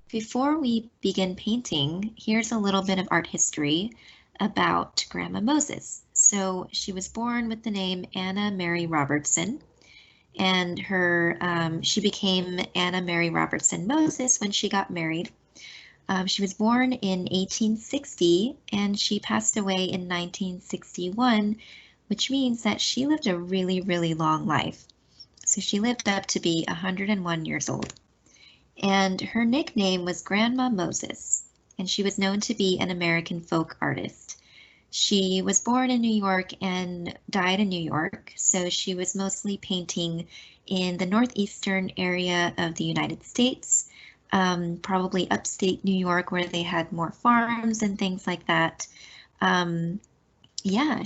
Before we begin painting, here's a little bit of art history about Grandma Moses. So she was born with the name Anna Mary Robertson, and she became Anna Mary Robertson Moses when she got married. She was born in 1860 and she passed away in 1961, which means that she lived a really, really long life. So she lived up to be 101 years old. And her nickname was Grandma Moses, and she was known to be an American folk artist. She was born in New York and died in New York, so she was mostly painting in the northeastern area of the United States, probably upstate New York where they had more farms and things like that. Yeah,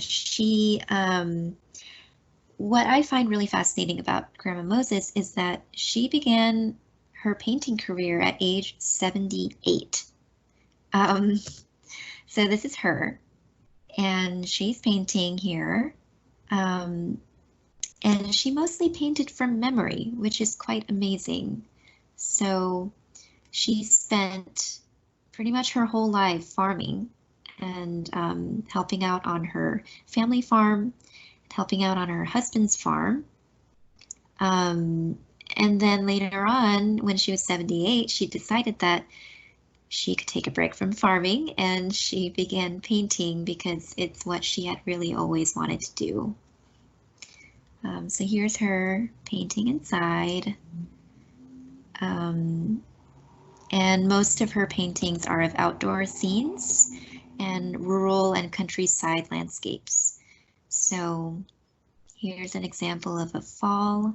what I find really fascinating about Grandma Moses is that she began her painting career at age 78. Um, so this is her, and she's painting here. And she mostly painted from memory, which is quite amazing. So she spent pretty much her whole life farming and helping out on her family farm, helping out on her husband's farm. And then later on, when she was 78, she decided that she could take a break from farming and she began painting because it's what she had really always wanted to do. So here's her painting inside. And most of her paintings are of outdoor scenes and rural and countryside landscapes. So here's an example of a fall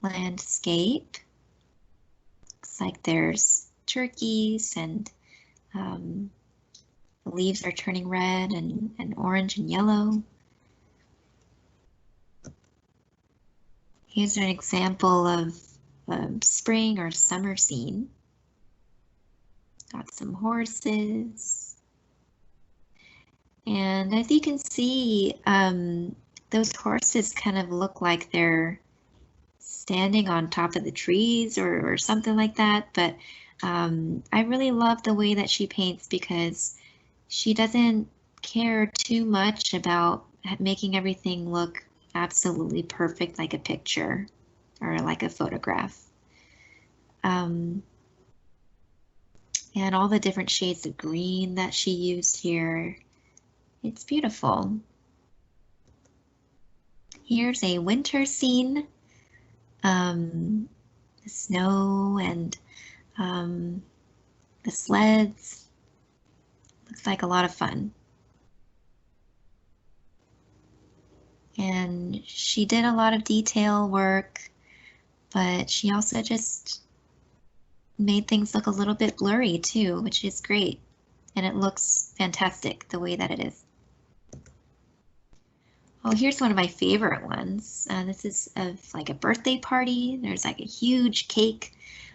landscape. Looks like there's turkeys and the leaves are turning red and orange and yellow. Here's an example of a spring or summer scene. Got some horses. And as you can see, those horses kind of look like they're standing on top of the trees or something like that. But I really love the way that she paints because she doesn't care too much about making everything look absolutely perfect like a picture or like a photograph. And all the different shades of green that she used here. It's beautiful. Here's a winter scene. The snow and the sleds. Looks like a lot of fun. And she did a lot of detail work, but she also just made things look a little bit blurry too, which is great. And it looks fantastic the way that it is. Oh, here's one of my favorite ones. This is of like a birthday party. There's like a huge cake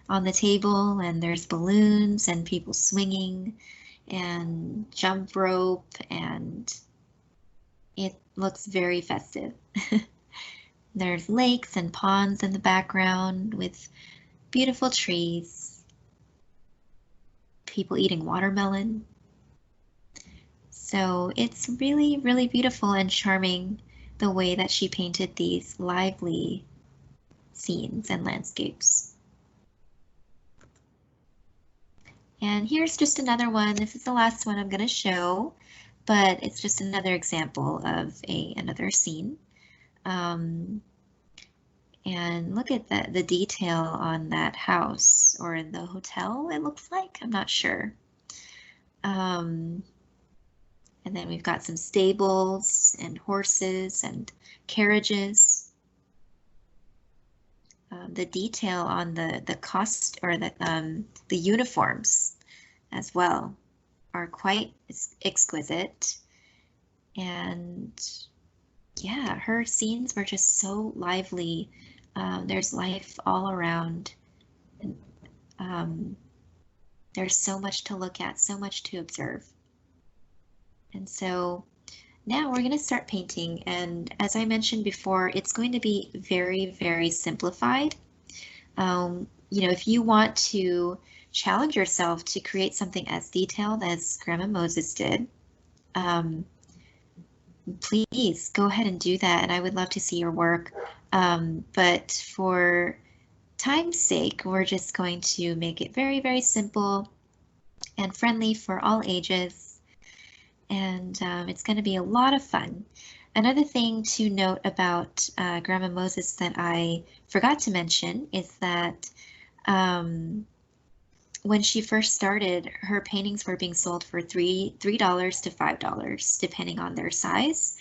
on the table and there's balloons and people swinging and jump rope, and it looks very festive. There's lakes and ponds in the background with beautiful trees, people eating watermelon. So it's really, really beautiful and charming the way that she painted these lively scenes and landscapes. And here's just another one. This is the last one I'm going to show, but it's just another example of another scene. And look at the detail on that house or the hotel, it looks like. I'm not sure. And then we've got some stables and horses and carriages. The detail on the cost or the uniforms as well are quite exquisite. And yeah, her scenes were just so lively. There's life all around. And, there's so much to look at, so much to observe. And so now we're going to start painting, and as I mentioned before, it's going to be very, very simplified. You know, if you want to challenge yourself to create something as detailed as Grandma Moses did, please go ahead and do that, and I would love to see your work. But for time's sake, we're just going to make it very, very simple and friendly for all ages, and it's going to be a lot of fun. Another thing to note about Grandma Moses that I forgot to mention is that when she first started, her paintings were being sold for $3 to $5, depending on their size.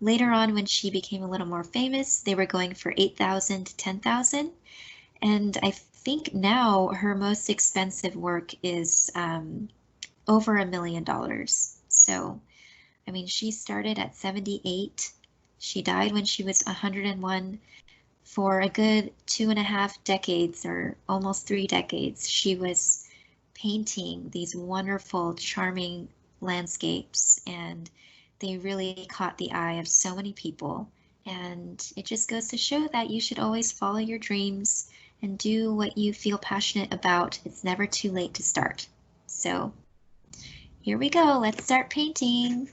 Later on, when she became a little more famous, they were going for $8,000 to $10,000. And I think now her most expensive work is over $1 million. So, I mean, she started at 78. She died when she was 101. For a good 2.5 decades, or almost 3 decades, she was painting these wonderful, charming landscapes, and they really caught the eye of so many people. And it just goes to show that you should always follow your dreams and do what you feel passionate about. It's never too late to start. So here we go. Let's start painting.